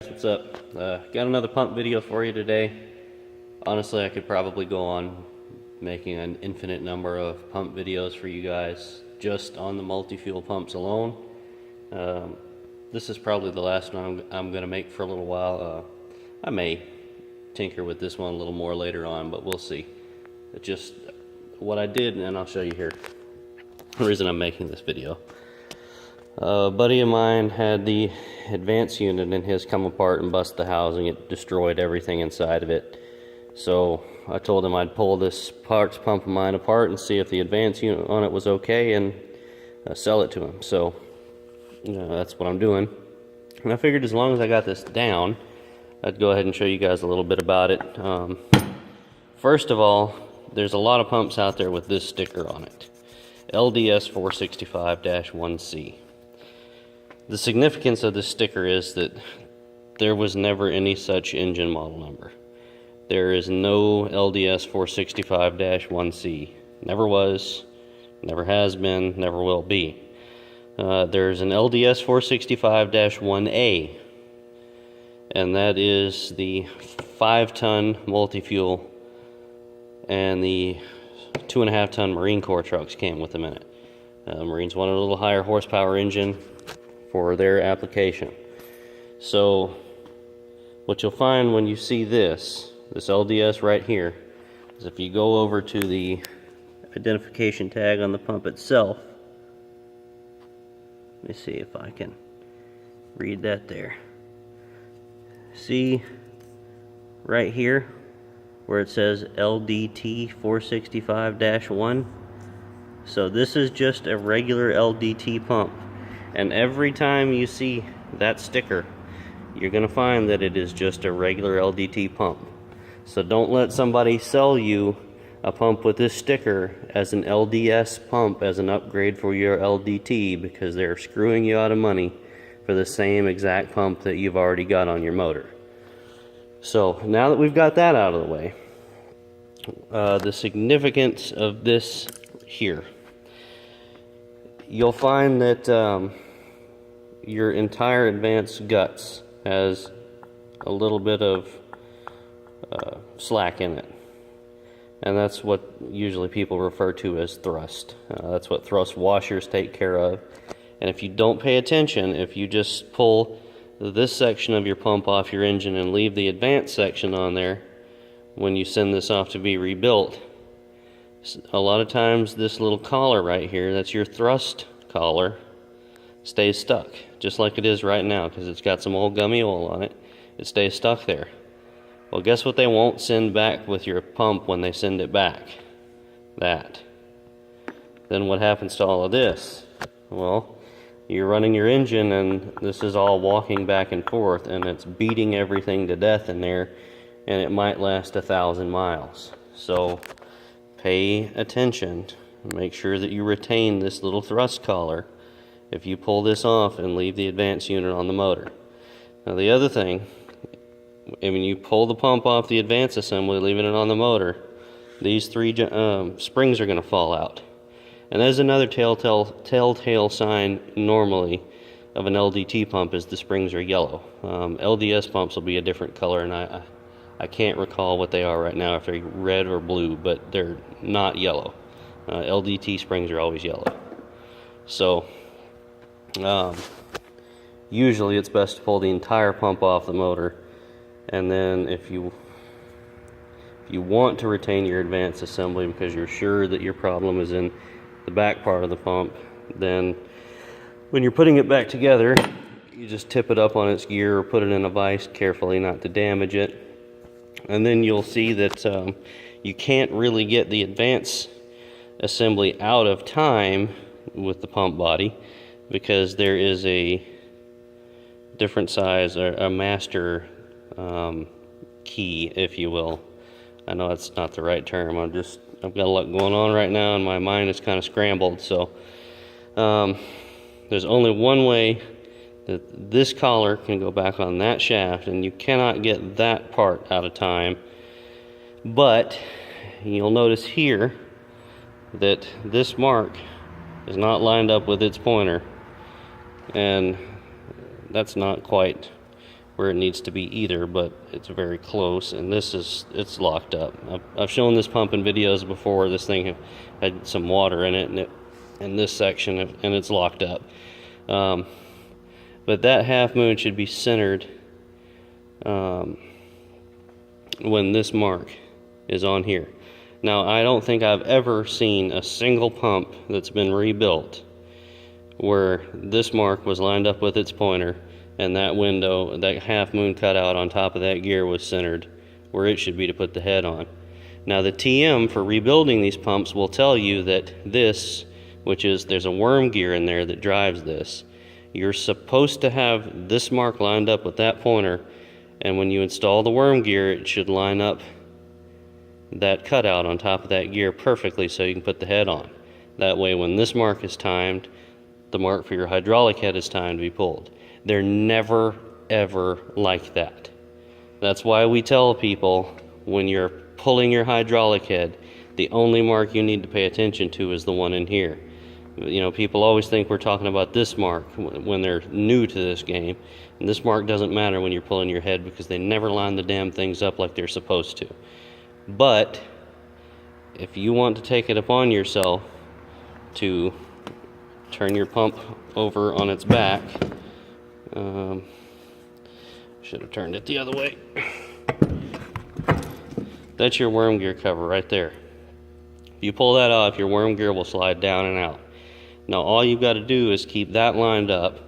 What's up? Got another pump video for you today. Honestly, I could probably go on making an infinite number of pump videos for you guys just on the multi-fuel pumps alone. This is probably the last one I'm going to make for a little while. I may tinker with this one a little more later on, but we'll see. It's just what I did, and I'll show you here. The reason I'm making this video. A buddy of mine had the advance unit in his come apart and bust the housing. It destroyed everything inside of it. So I told him I'd pull this parts pump of mine apart and see if the advance unit on it was okay and sell it to him. So that's what I'm doing. And I figured as long as I got this down, I'd go ahead and show you guys a little bit about it. First of all, there's a lot of pumps out there with this sticker on it. LDS 465-1C. The significance of this sticker is that there was never any such engine model number. There is no LDS 465-1C. Never was, never has been, never will be. There's an LDS 465-1A, and that is the 5-ton multi-fuel, and the 2.5-ton Marine Corps trucks came with them in it. Marines wanted a little higher horsepower engine for their application. So what you'll find when you see this LDS right here is if you go over to the identification tag on the pump itself, let me see if I can read that there. See right here where it says LDT 465-1? So this is just a regular LDT pump. And every time you see that sticker, you're going to find that it is just a regular LDT pump. So don't let somebody sell you a pump with this sticker as an LDS pump as an upgrade for your LDT, because they're screwing you out of money for the same exact pump that you've already got on your motor. So now that we've got that out of the way, the significance of this here, you'll find that your entire advance guts has a little bit of slack in it, and that's what usually people refer to as thrust. That's what thrust washers take care of. And if you don't pay attention, if you just pull this section of your pump off your engine and leave the advance section on there when you send this off to be rebuilt, a lot of times this little collar right here, that's your thrust collar, stays stuck, just like it is right now, because it's got some old gummy oil on it. It stays stuck there. Well, guess what they won't send back with your pump when they send it back? That. Then what happens to all of this? Well, you're running your engine and this is all walking back and forth, and it's beating everything to death in there, and it might last 1,000 miles. So pay attention. Make sure that you retain this little thrust collar if you pull this off and leave the advance unit on the motor. Now the other thing, when you pull the pump off the advance assembly, leaving it on the motor, these three springs are going to fall out. And there's another telltale sign normally of an LDT pump is the springs are yellow. LDS pumps will be a different color, and I can't recall what they are right now, if they're red or blue, but they're not yellow. LDT springs are always yellow. So usually it's best to pull the entire pump off the motor, and then if you want to retain your advance assembly because you're sure that your problem is in the back part of the pump, then when you're putting it back together, you just tip it up on its gear or put it in a vise carefully not to damage it. And then you'll see that you can't really get the advance assembly out of time with the pump body, because there is a different size, or a master key, if you will. I know that's not the right term. I've got a lot going on right now and my mind is kind of scrambled. So there's only one way that this collar can go back on that shaft, and you cannot get that part out of time. But you'll notice here that this mark is not lined up with its pointer, and that's not quite where it needs to be either, but it's very close, and it's locked up. I've shown this pump in videos before. This thing had some water in it, in this section, and it's locked up. But that half moon should be centered when this mark is on here. Now, I don't think I've ever seen a single pump that's been rebuilt where this mark was lined up with its pointer and that window, that half moon cutout on top of that gear was centered where it should be to put the head on. Now, the TM for rebuilding these pumps will tell you that this, which is, there's a worm gear in there that drives this, you're supposed to have this mark lined up with that pointer, and when you install the worm gear, it should line up that cutout on top of that gear perfectly so you can put the head on. That way, when this mark is timed, the mark for your hydraulic head is timed to be pulled. They're never, ever like that. That's why we tell people when you're pulling your hydraulic head, the only mark you need to pay attention to is the one in here. You know, people always think we're talking about this mark when they're new to this game. And this mark doesn't matter when you're pulling your head because they never line the damn things up like they're supposed to. But if you want to take it upon yourself to turn your pump over on its back, should have turned it the other way. That's your worm gear cover right there. If you pull that off, your worm gear will slide down and out. Now, all you've got to do is keep that lined up,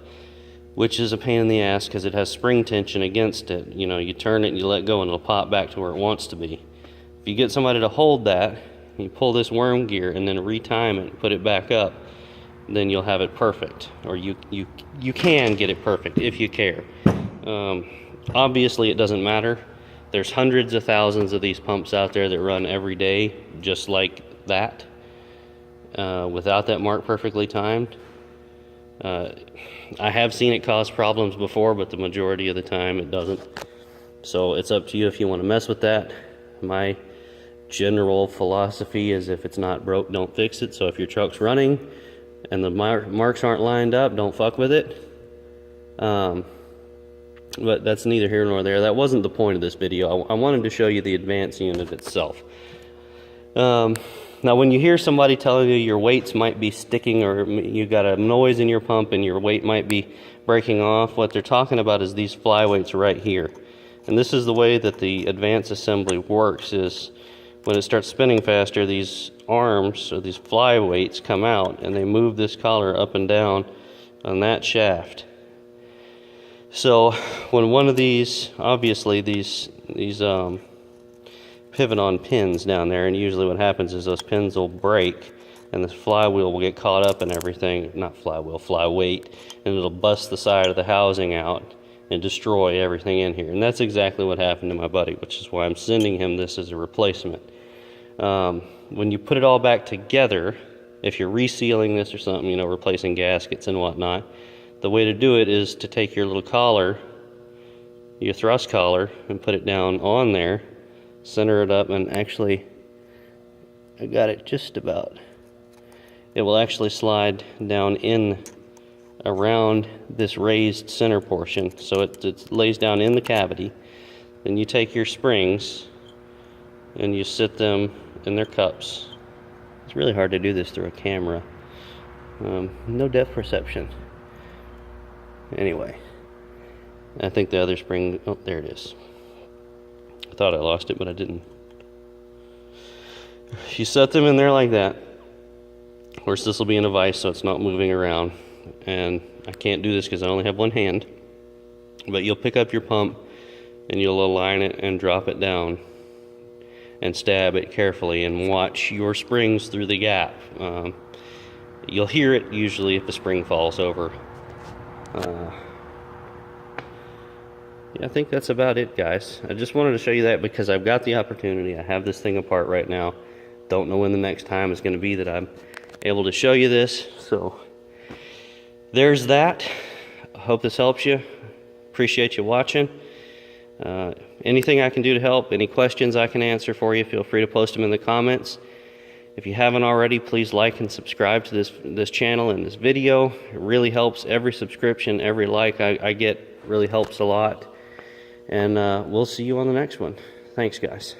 which is a pain in the ass because it has spring tension against it. You know, you turn it and you let go and it'll pop back to where it wants to be. If you get somebody to hold that, you pull this worm gear and then retime it and put it back up, then you'll have it perfect. Or you can get it perfect if you care. Obviously, it doesn't matter. There's hundreds of thousands of these pumps out there that run every day just like that, without that mark perfectly timed. I have seen it cause problems before, but the majority of the time it doesn't. So it's up to you if you want to mess with that. My general philosophy is if it's not broke, don't fix it. So if your truck's running and the marks aren't lined up, don't fuck with it. But that's neither here nor there. That wasn't the point of this video. I wanted to show you the advance unit itself. Now, when you hear somebody telling you your weights might be sticking or you got a noise in your pump and your weight might be breaking off, what they're talking about is these flyweights right here. And this is the way that the advance assembly works, is when it starts spinning faster, these arms or these flyweights come out and they move this collar up and down on that shaft. So when one of these, obviously these pivot on pins down there, and usually what happens is those pins will break and the flywheel will get caught up in everything, not flywheel, flyweight, and it'll bust the side of the housing out and destroy everything in here. And that's exactly what happened to my buddy, which is why I'm sending him this as a replacement. When you put it all back together, if you're resealing this or something, you know, replacing gaskets and whatnot, the way to do it is to take your little collar, your thrust collar, and put it down on there, center it up, and actually, I got it just about. It will actually slide down in around this raised center portion, so it lays down in the cavity. Then you take your springs and you sit them in their cups. It's really hard to do this through a camera. No depth perception. Anyway, I think the other spring, oh, there it is. I thought I lost it, but I didn't. You set them in there like that. Of course, this will be in a vise, so it's not moving around. And I can't do this because I only have one hand. But you'll pick up your pump and you'll align it and drop it down and stab it carefully and watch your springs through the gap. You'll hear it usually if the spring falls over. Yeah, I think that's about it, guys. I just wanted to show you that because I've got the opportunity. I have this thing apart right now. Don't know when the next time is going to be that I'm able to show you this. So there's that. I hope this helps you. Appreciate you watching. Anything I can do to help, any questions I can answer for you, feel free to post them in the comments. If you haven't already, please like and subscribe to this channel and this video. It really helps. Every subscription, every like I get really helps a lot. And we'll see you on the next one. Thanks, guys.